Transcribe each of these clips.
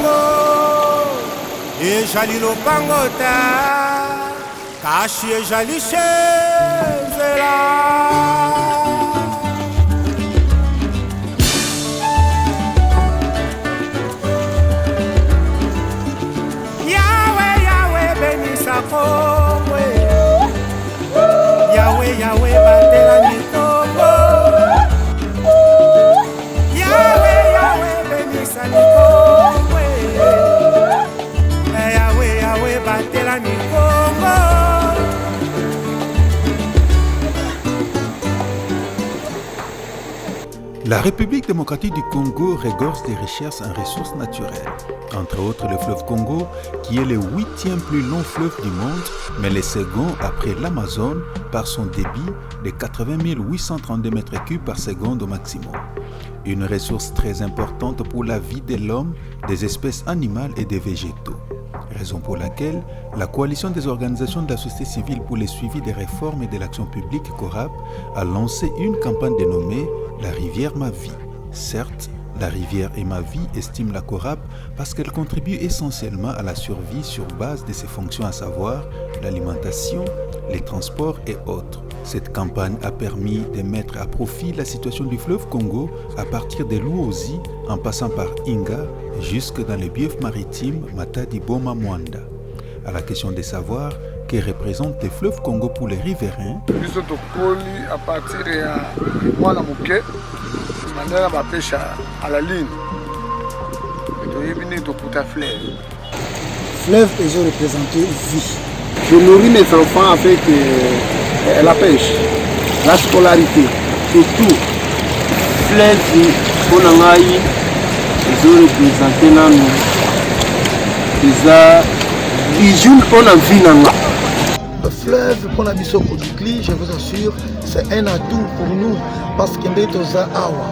lopango ezali lopango ta kasi ezali nzela. Kongwe Yahweh Yahweh batela mikongo Yahweh Yahweh benisa mikongwe Yahweh Yahweh batela mikongo. La République démocratique du Congo regorge des richesses en ressources naturelles, entre autres le fleuve Congo, qui est le 8e plus long fleuve du monde, mais le second après l'Amazone par son débit de 80 832 m3 par seconde au maximum. Une ressource très importante pour la vie de l'homme, des espèces animales et des végétaux. Raison pour laquelle la coalition des organisations de la société civile pour le suivi des réformes et de l'action publique CORAP a lancé une campagne dénommée La rivière ma vie. Certes, la rivière est ma vie, estime la CORAP, parce qu'elle contribue essentiellement à la survie sur base de ses fonctions, à savoir l'alimentation, les transports et autres. Cette campagne a permis de mettre à profit la situation du fleuve Congo à partir de Luozi en passant par Inga jusque dans les biefs maritimes Matadi Boma Mwanda. À la question de savoir que représente le fleuve Congo pour les riverains. Biso tokoli à partir de mwana moke mandela ba pêche à la ligne. Et toyebini tokuta fleuve. Fleuve est représenté vie. Je nourris mes enfants avec la pêche, la scolarité, c'est tout. Fleuve pour nangai ils ont représenté nanu déjà bijou pour la vie nanga. Le fleuve pour la biso Kodikli, je vous assure, c'est un atout pour nous parce que nous sommes awa,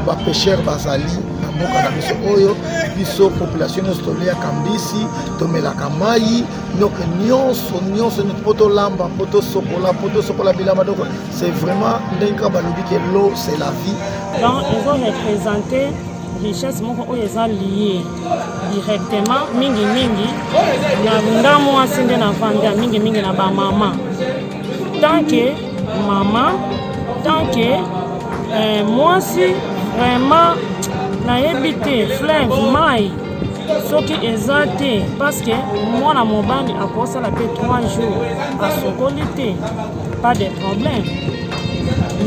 ba pêcheurs bazali, na boka na biso oyo, biso population nostoliya kambisi, tomela kamai, donc nyonso notre poto lamba, poto sokola bilama, donc c'est vraiment ndenka balobi que l'eau c'est la vie. Donc ils ont représenté richesse moko oyo eza lié directement mingi na ndamu asinde na vanda mingi na ba mama. Tant que maman, tant que moi si vraiment na yebite fleuve mai soki eza te parce que mwana mobali akosala te 3 jours asokoli te, pas de problème.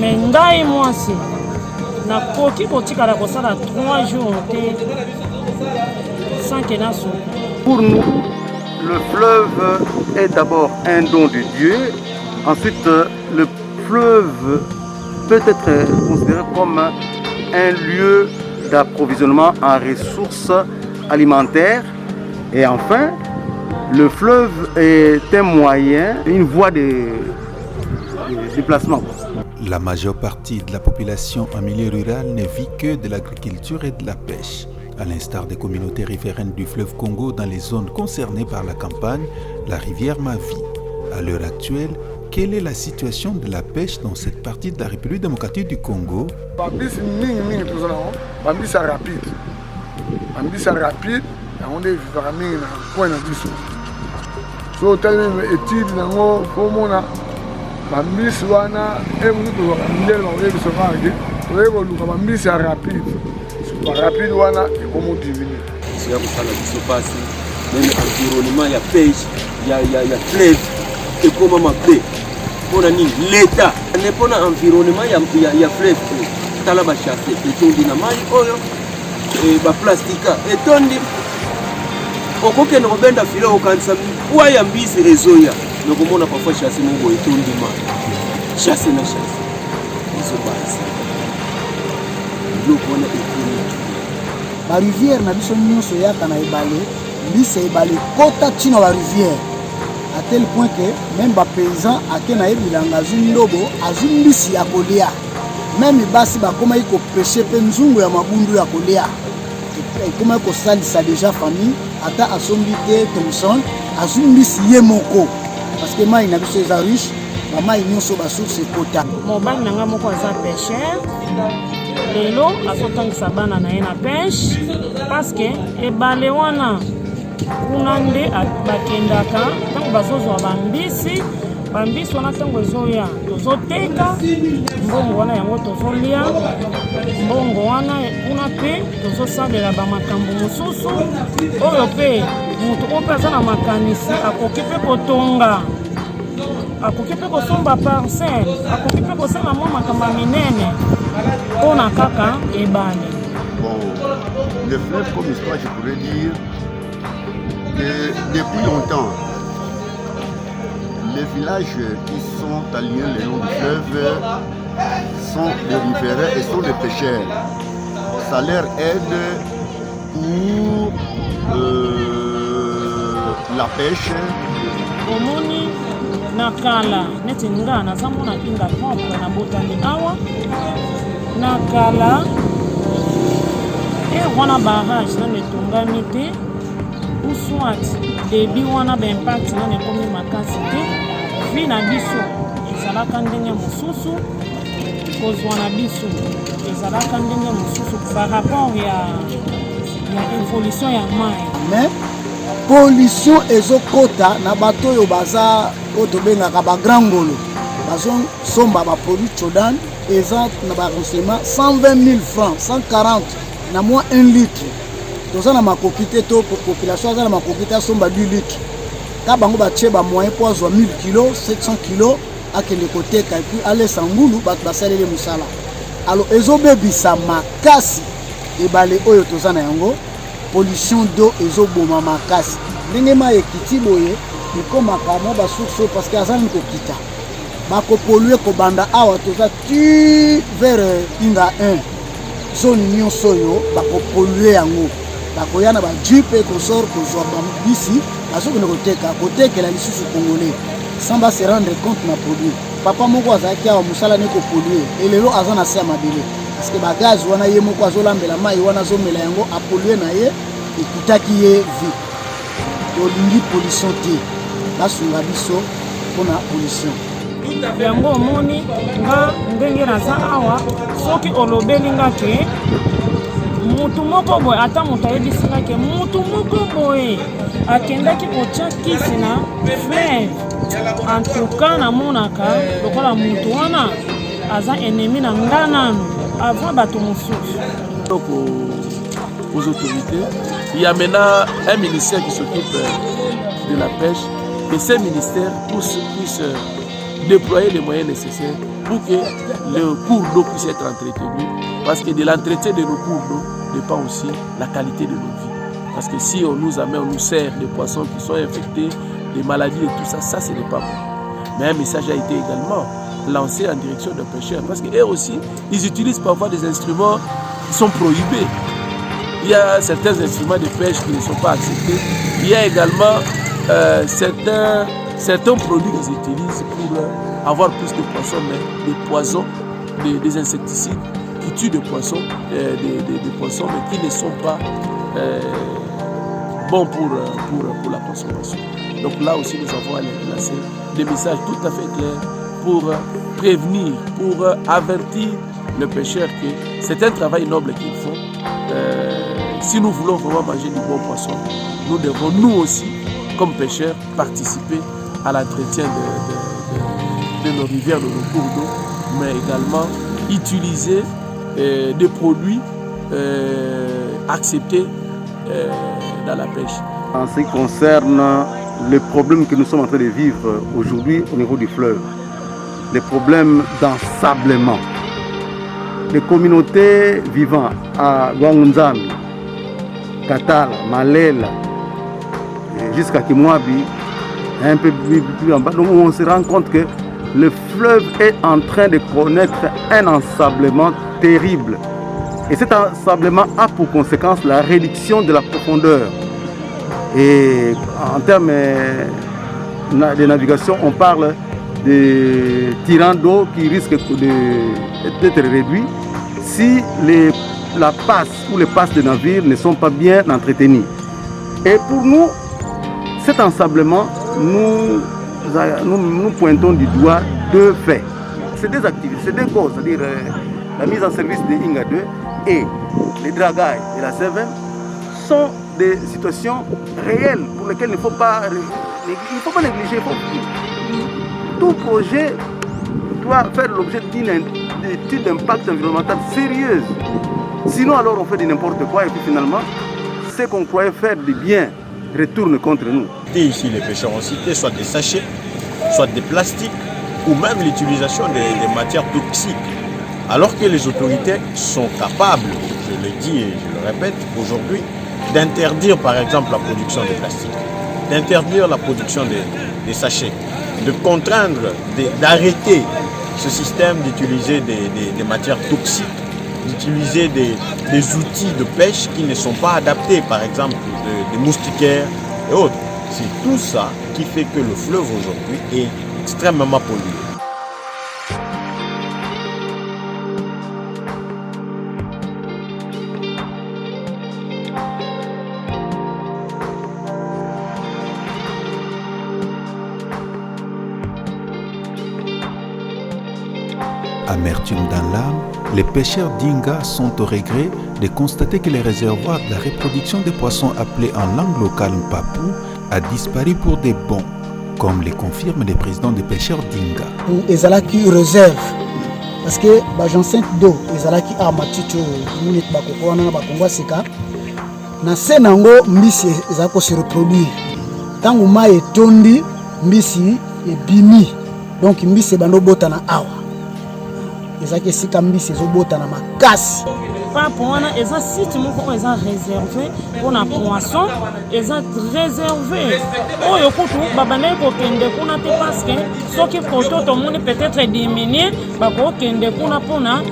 Mais ngai moi si na koki kotikala kosala 3 jours sans que na so. Pour nous, le fleuve est d'abord un don de Dieu. Ensuite, le fleuve peut être considéré comme un lieu d'approvisionnement en ressources alimentaires. Et enfin, le fleuve est un moyen, une voie de déplacement. La majeure partie de la population en milieu rural ne vit que de l'agriculture et de la pêche. À l'instar des communautés riveraines du fleuve Congo dans les zones concernées par la campagne La rivière ma vie. À l'heure actuelle, quelle est la situation de la pêche dans cette partie de la République démocratique du Congo? Bambisi mingi tozala bambisa rapide. Bambisa rapide, on est vivra mingi na point na biso. So tellement étude nango komona bambisi wana emutu tozala ndele ba oyebi so vange. Oyebi luka bambisa rapide. Rapide wana ekomo diminuer. C'est ya kusala biso pasi, même environnement ya pêche, ya fleuve ekoma mabe. Pona ni l'État ne pona environnement ya fleuve tala ba chasse etondi na mai oyo ba plastika etondi okoke no benda file okanisa kwa ya mbisi ezoya nokomona parfois chasse mongo etondi ma chasse na chasse eso basi lokona etondi la rivière na biso nyonso yaka na ebale mbisi ebale kota tina la rivière à tel point que même les paysans qui ont bilanga ndobo azumbisi ya kolia même basi bakoma iko pêcher pe nzungu ya mabundu ya kolia et comment ko salisa déjà famille ata asombi te Thomson azumbisi ye moko parce que mai na biso za riche ba mai nyonso ba source kota mobali nanga moko za pêcheur lelo azotangisa bana na ye na pêche parce que ebale wana kuna nde bakendaka ntango bazozwa bambisi wana ntango ezoya tozoteka mbongo wana yango tozolia mbongo wana kuna mpe tozosalela bamakambo mosusu oyo mpe moto oyo mpe aza na makanisi akoki mpe kotonga akoki mpe kosomba parcelle akoki mpe kosala mwa makambo ya minene mpona kaka ebale. Bon, le fleuve comme histoire, je pourrais dire que depuis longtemps, les villages qui sont alignés le long du fleuve sont des riverains et sont des pêcheurs. Ça leur aide pour la pêche. Omoni nakala neti nga nazamona kinga propre na botani awa nakala wana barrage nano etongami te ou soit debi wana baimpact nano ekomi makasi te vi na biso ezalaka ndenge mosusu kozwa na biso ezalaka ndenge mosusu par rapport ya évolution ya mai. Mais pollution ezokota na bato oyo baza oyo tobengaka bagrand ngolo bazosomba baproduit chodan eza na barenseignement 120 000 francs 140 na moins 1 litre toza na makoki te to population aza na makoki te asomba 10 litre ka bango batie bamoyen po azwa 1000 kilo 700 kilo akende koteka epuis alesa ngulu bato basaleli mosala alo ezobebisa makasi ebale oyo toza na yango pollution d'eau ezoboma makasi ndenge mai ekiti boye ekomaka mwa basource oyo parce que azali kokita bakopolue kobanda awa toza ti vers inga 1 zone nyonso oyo bakopolue yango bakoya na bajipe kosor kozwa bambisi bazokende kotekela lisusu congolais sans ba se rendre compte na produit papa moko azalaki awa mosala ne kopolue elelo aza na se ya mabele parce que bagaz wana ye moko azolambela mai wana azomela yango apolue na ye ekutaki ye vi tolingi pollution te basunga biso mpona pollution yango omoni nga ndenge naza awa soki olobeli nga ke mutu moko boye ata moto ayebisi nga ke mutu moko boye akendaki kotya kisi na fleuve en tout cas namonaka lokola mutu wana aza ennemi na nga nanu avant bato mosusu. Donc aux autorités, il y a maintenant un ministère qui s'occupe de la pêche et ces ministères puissent déployer les moyens nécessaires pour que le cours d'eau puisse être entretenu, parce que de l'entretien de nos cours d'eau dépend aussi la qualité de nos vies. Parce que si on nous amène, on nous sert des poissons qui sont infectés, des maladies et tout ça, ça ce n'est pas bon. Mais un message a été également lancé en direction des pêcheurs, parce qu'eux aussi, ils utilisent parfois des instruments qui sont prohibés. Il y a certains instruments de pêche qui ne sont pas acceptés. Il y a également certains produits qu'ils utilisent pour avoir plus de poissons, mais des poisons, des insecticides qui tuent des poissons, des poissons, mais qui ne sont pas bons pour la consommation. Donc là aussi, nous avons lancé des messages tout à fait clairs pour prévenir, pour avertir le pêcheur que c'est un travail noble qu'ils font. Si nous voulons vraiment manger du bon poisson, nous devons nous aussi, comme pêcheurs, participer à l'entretien de nos rivières, de nos cours d'eau, mais également utiliser des produits acceptés dans la pêche. En ce qui concerne les problèmes que nous sommes en train de vivre aujourd'hui au niveau du fleuve, les problèmes d'ensablement, les communautés vivant à Gwangunzami, Katala, Malela, jusqu'à Kimwabi, un peu plus en bas, donc on se rend compte que le fleuve est en train de connaître un ensablement terrible. Et cet ensablement a pour conséquence la réduction de la profondeur. Et en termes de navigation, on parle de tirants d'eau qui risquent d'être réduits si la passe ou les passes de navires ne sont pas bien entretenues. Et pour nous, cet ensablement, nous pointons du doigt deux faits. C'est des activités, c'est deux causes. C'est-à-dire la mise en service de Inga 2 et les dragailles de la CVM sont des situations réelles pour lesquelles il ne faut pas négliger. Tout projet doit faire l'objet d'une étude d'impact environnemental sérieuse. Sinon, alors on fait de n'importe quoi et puis finalement, ce qu'on croyait faire de bien retourne contre nous. Ici, les pêcheurs ont cité soit des sachets, soit des plastiques ou même l'utilisation des matières toxiques. Alors que les autorités sont capables, je le dis et je le répète aujourd'hui, d'interdire par exemple la production de plastique, d'interdire la production des sachets, de contraindre, d'arrêter ce système d'utiliser des matières toxiques, d'utiliser des outils de pêche qui ne sont pas adaptés, par exemple des moustiquaires et autres. C'est tout ça qui fait que le fleuve aujourd'hui est extrêmement pollué. Amertume dans l'âme, les pêcheurs d'Inga sont au regret de constater que les réservoirs de la reproduction des poissons appelés en langue locale Mpapou a disparu pour des bons, comme le confirment les présidents des pêcheurs d'Inga. Ezalaki réserve parce que l'enceinte d'eau ezalaki a maticho munit bakoko wana bakongwa seka na senango mbisi ezako se reproduire tangu mai etondi mbisi ebimi donc mbisi bando bota na awa ezaki sika mbisi ezobota na makasi papo wana eza site moko eza réservé pour na poisson eza réservé oyo kutu babandai kokende kuna te parce que soki koto tomoni peut-être diminuer bakokende kuna mpona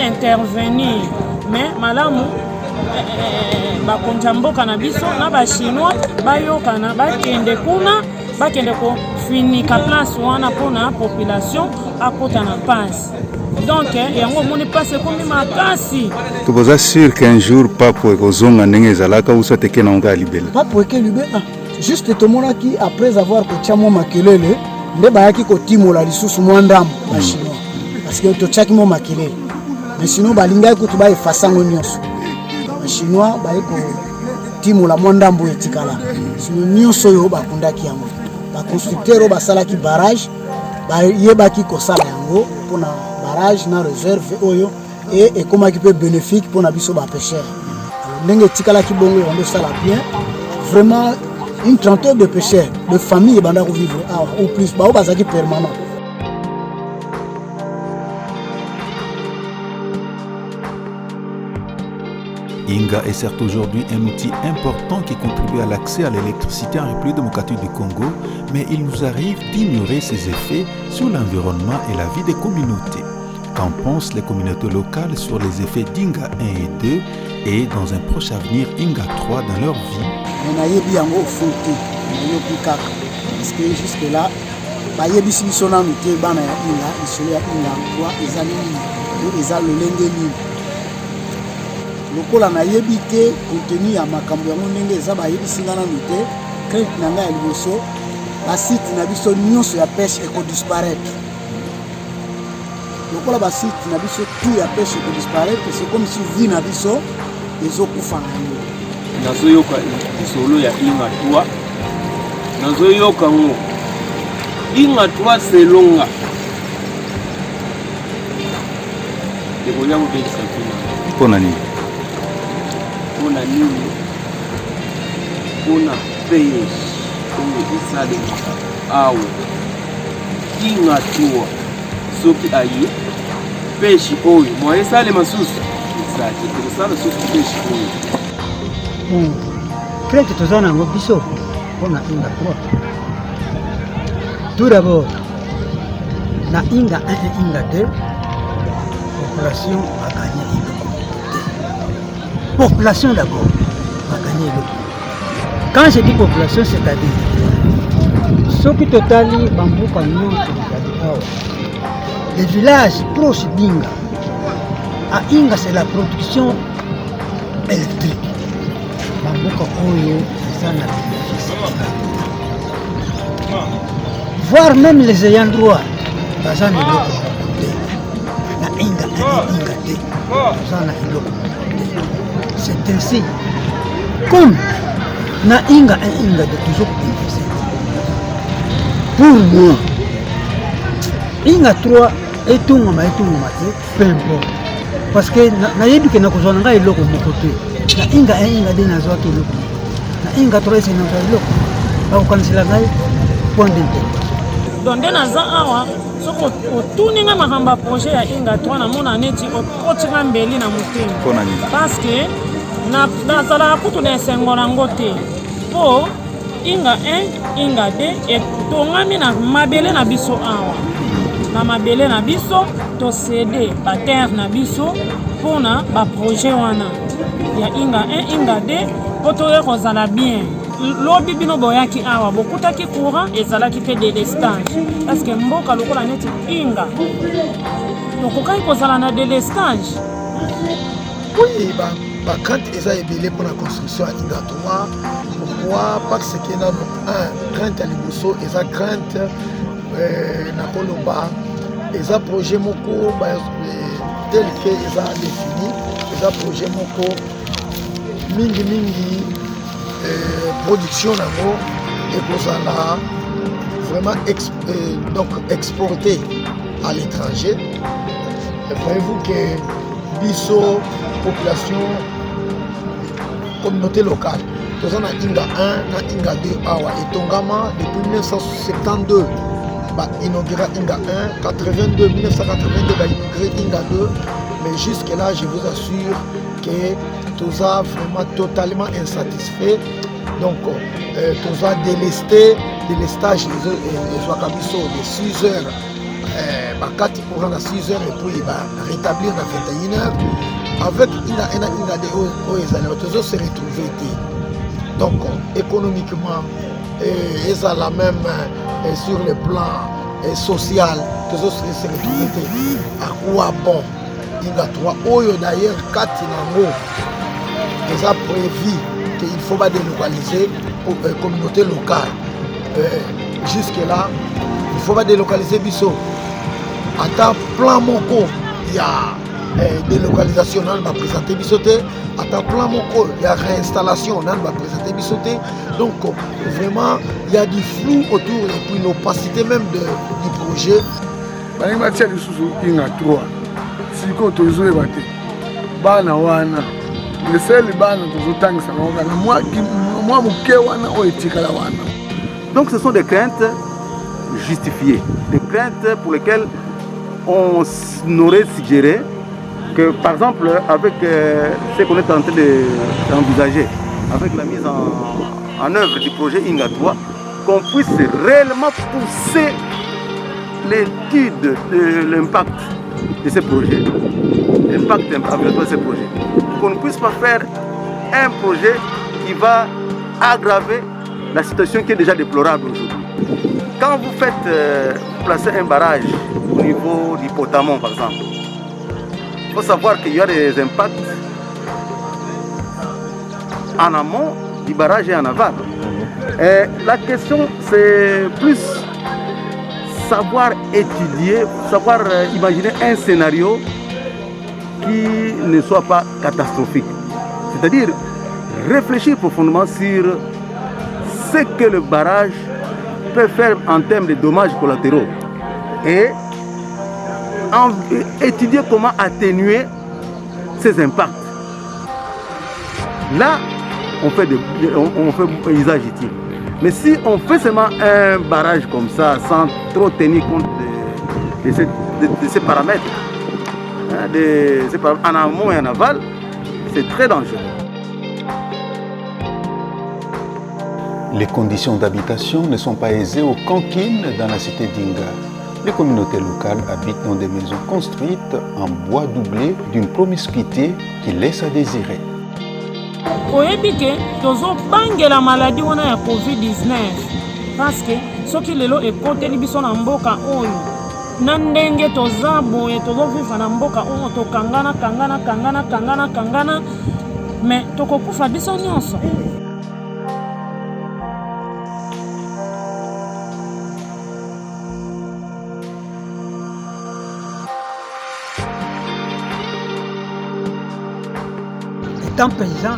intervenir mais malamu bakonza mboka na biso na bachinois bayokana bakende kuna bakende kofinika place wana mpona population akota na passe. Donc, yango moni passe comme makasi. Tu vous assure qu'un jour papo ekozonga ndenge ezalaka ou soit ke na onga libela. Papo eke libela. Juste tomona ki après avoir kotia mo makelele, nde bayaki kotimola lisusu mwa ndambo ba chinois. Parce que totiaki mo makelele. Mais sinon balinga ko tuba efasango nyonso. Ba chinois bayiko timola mwa ndambo etikala. Sinon nyonso yo bakundaki yango. Ba constructeur basalaki barrage, ba yebaki kosala yango pona barrage na réserve oyo et comment qui peut bénéfique pour na biso ba pêcheurs. Ndenge tikala ki bongo on ça la bien. Vraiment une trentaine de pêcheurs, de familles banda ko vivre ou plus ba bazaki permanent. Inga est certes aujourd'hui un outil important qui contribue à l'accès à l'électricité en République démocratique du Congo, mais il nous arrive d'ignorer ses effets sur l'environnement et la vie des communautés. Qu'en pensent les communautés locales sur les effets d'Inga 1 et 2 et dans un proche avenir Inga 3 dans leur vie? Parce que jusque là, bayebi biso na muté bana ya Inga, isolo ya Inga 3 ezali lolenge lokola na yebi te contenu ya makambo yango ndenge eza bayebisi ngana muté crête na ngai ya liboso basite na biso nyonso ya pêche ekodisparaître. Lokola basite na biso tout ya pêche ekodisparaître, c'est comme si vie na biso ezokufa na yango. Nazoyoka isolo ya Inga 3 nazoyoka ngo Inga 3 selonga ekolia kobekisa mpona mpona nini? Mpona nini? Mpona pêche oyo esalemaka awa Inga 3 soki aye pêche oyo mwa esalema susu ezali ekosala susu pêche oyo crête toza nango biso mpona Inga 3. Tout d'abord na Inga 1 et Inga 2 population a gagné le population d'abord a gagné le. Quand je dis population, c'est-à-dire ceux qui totali bambuka nyonso les villages proches d'Inga. À Inga, c'est la production électrique. Bambuka oyo eza na bénéfice. Voire même les ayants droit baza na biloko na Inga 1 Inga 2. toza na eloko c'est ainsi comme na inga de toujours bénéficier pour moi inga 3 etongama te peu importe parce que nayebi ke nakozwa na ngai eloko moko te na inga de nazwaki eloko na inga 3 ese nazwa eloko bakokanisela ngai point d'interrogation donc nde naza awa soki otuni ngai makambo ya projet ya inga 3 namona neti okotinga mbeli na motema parce que nazalaka kutu na esengo nango te mpo inga 1 inga 2 etongami na mabele na biso awa na mabele na biso tosede baterre na biso mpona baprojet wana ya inga 1 inga 2 mpo toye kozala bien lobi bino boyaki awa bokutaki courant ezalaki mpe délestage parce que mboka lokola neti inga tokokaki kozala na délestage oui bakante eza ebele mpona construction ya inga 3 pourquoi parce que nano crainte ya liboso eza crainte na koloba eza projet moko tel que eza défini eza projet moko mingi production nango ekozala vraiment donc exporté à l'étranger. Voyez-vous que biso population communauté locale toza na inga 1 na inga 2 awa etongama depuis 1972 inauguré Inga 1, 82, 1982, inauguré Inga 2, mais jusque là, je vous assure que tout a vraiment totalement insatisfait. Donc, tout a délestage les Wakabiso de 6 heures, 4 courants à 6 heures et puis rétablir à 21 heures. Avec Inga 2, tout se retrouver. Donc, économiquement, et ça la même sur le plan social, que ce soit se retrouver à quoi bon Inga 3 Oyo d'ailleurs 4 nango déjà prévu qu'il faut pas délocaliser pour la communauté locale. Jusque là, il ne faut pas délocaliser Bisso. À ta plan moko, il y a délocalisation, on va présenter Bissoté. À ta plan moko, il y a réinstallation, on va présenter Bissoté. Donc vraiment, il y a du flou autour et puis l'opacité même du projet. Bani matia lisusu Inga 3. Siko tozo ebate. Bana wana. Leseli bana tozo tangisa wana moi muke wana o etikala wana. Donc ce sont des craintes justifiées, des craintes pour lesquelles on aurait suggéré que par exemple avec ce qu'on est en train d'envisager, avec la mise en œuvre du projet Inga 3, qu'on puisse réellement pousser l'étude de l'impact de ces projets, l'impact environnemental de ces projets. Qu'on ne puisse pas faire un projet qui va aggraver la situation qui est déjà déplorable aujourd'hui. Quand vous faites placer un barrage au niveau du Potamon par exemple, il faut savoir qu'il y a des impacts en amont du barrage et en aval. Et la question, c'est plus savoir étudier, savoir imaginer un scénario qui ne soit pas catastrophique. C'est-à-dire réfléchir profondément sur ce que le barrage peut faire en termes de dommages collatéraux et étudier comment atténuer ces impacts. Là, on fait usage utile. Mais si on fait seulement un barrage comme ça, sans trop tenir compte de ces paramètres, en amont et en aval, c'est très dangereux. Les conditions d'habitation ne sont pas aisées aux Kankines dans la cité d'Inga. Les communautés locales habitent dans des maisons construites en bois doublé d'une promiscuité qui laisse à désirer. oyebi ke tozobangela maladi wana ya covid-19 parce que soki lelo ekoteli biso na mboka oyo na ndenge toza boye tozovivre na mboka oyo tokangana mais tokokufa biso nyonso. étant paysan,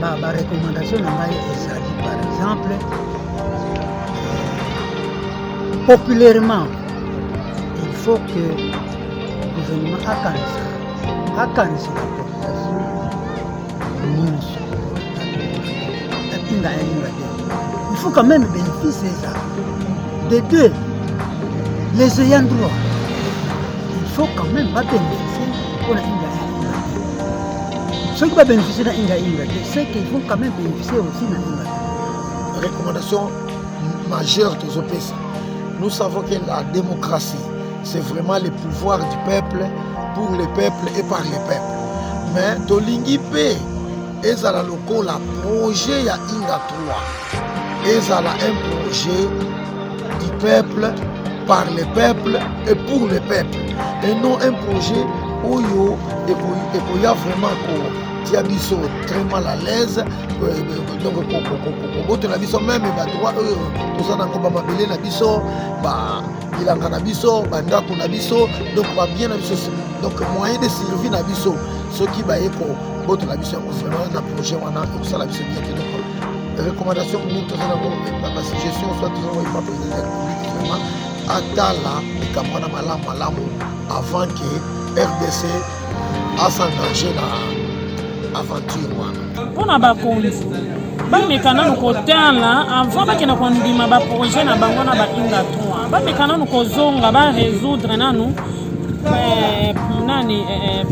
ma recommandation est par exemple, populairement, il faut que le gouvernement akanisa la population il faut quand même bénéficier ça. De deux, les ayants droit, il faut quand même pas bénéficier pour la ceux qui vont bénéficier de l'Inga, c'est qu'ils vont quand même bénéficier aussi de l'Inga. Recommandation majeure de Zopesa. Nous savons que la démocratie, c'est vraiment le pouvoir du peuple, pour le peuple et par le peuple. Mais Tolingi P, ezala lokola projet ya Inga 3. Ezala un projet du peuple, par le peuple et pour le peuple. Et non un projet Oyo et pour y a vraiment Diabiso très mal à l'aise. Donc pour la biso même droit tout ça dans Obama Belé na biso bilanga na biso bandako na biso donc bien na biso donc moyen de survie na biso ce qui va eko boto na biso vraiment na projet wana et ça la biso bien donc recommandation nous tout ça dans la suggestion soit toujours il va président vraiment atala et kamana malamu avant que RDC a s'engager dans aventure wana mpona bakonzi bameka nanu kotala avant bakenda kondima baprojet na bango na bainga 3 bameka nanu kozonga barésoudre nanu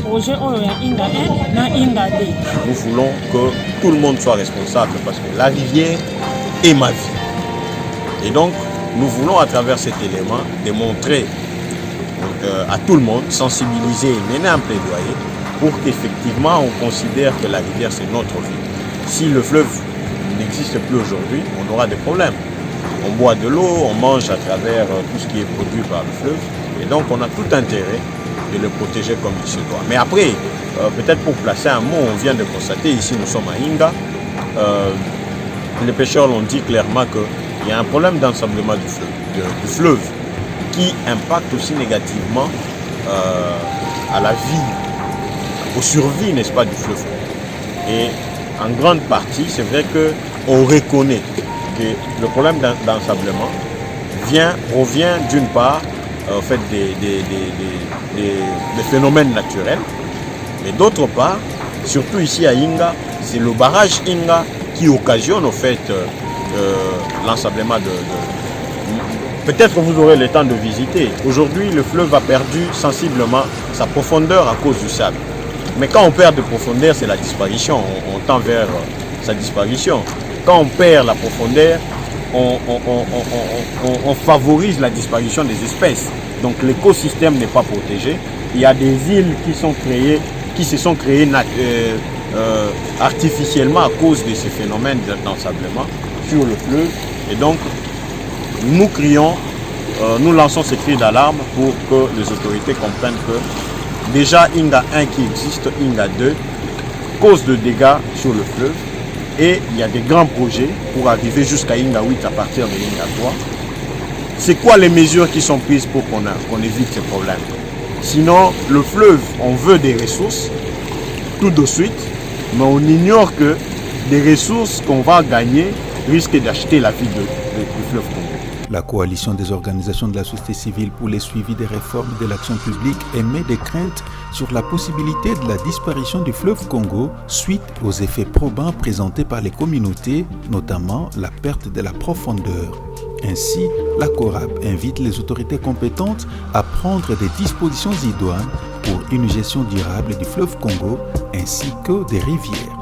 projet oyo ya inga 1 na inga 2. Nous voulons que tout le monde soit responsable parce que la rivière est ma vie. Et donc, nous voulons à travers cet élément démontrer à tout le monde, sensibiliser et mener un plaidoyer pour qu'effectivement on considère que la rivière c'est notre vie. Si le fleuve n'existe plus aujourd'hui, on aura des problèmes. On boit de l'eau, on mange à travers tout ce qui est produit par le fleuve et donc on a tout intérêt de le protéger comme il se doit. Mais après, peut-être pour placer un mot, on vient de constater, ici nous sommes à Inga, les pêcheurs l'ont dit clairement qu'il y a un problème d'ensablement du fleuve qui impacte aussi négativement à la vie, aux survies, n'est-ce pas, du fleuve. Et en grande partie, c'est vrai qu'on reconnaît que le problème d'ensablement provient d'une part en fait, des phénomènes naturels, mais d'autre part, surtout ici à Inga, c'est le barrage Inga qui occasionne au fait l'ensablement Peut-être que vous aurez le temps de visiter. Aujourd'hui, le fleuve a perdu sensiblement sa profondeur à cause du sable. Mais quand on perd de profondeur, c'est la disparition. On tend vers sa disparition. Quand on perd la profondeur, on favorise la disparition des espèces. Donc l'écosystème n'est pas protégé. Il y a des îles qui se sont créées artificiellement à cause de ces phénomènes d'ensablement sur le fleuve. Et donc, nous crions, nous lançons ces cris d'alarme pour que les autorités comprennent que déjà Inga 1 qui existe, Inga 2, cause de dégâts sur le fleuve. Et il y a des grands projets pour arriver jusqu'à Inga 8 à partir de Inga 3. C'est quoi les mesures qui sont prises pour qu'on évite ces problèmes? Sinon, le fleuve, on veut des ressources tout de suite, mais on ignore que des ressources qu'on va gagner risquent d'acheter la vie du fleuve Congo. La coalition des organisations de la société civile pour le suivi des réformes de l'action publique émet des craintes sur la possibilité de la disparition du fleuve Congo suite aux effets probants présentés par les communautés, notamment la perte de la profondeur. Ainsi, la CORAB invite les autorités compétentes à prendre des dispositions idoines pour une gestion durable du fleuve Congo ainsi que des rivières.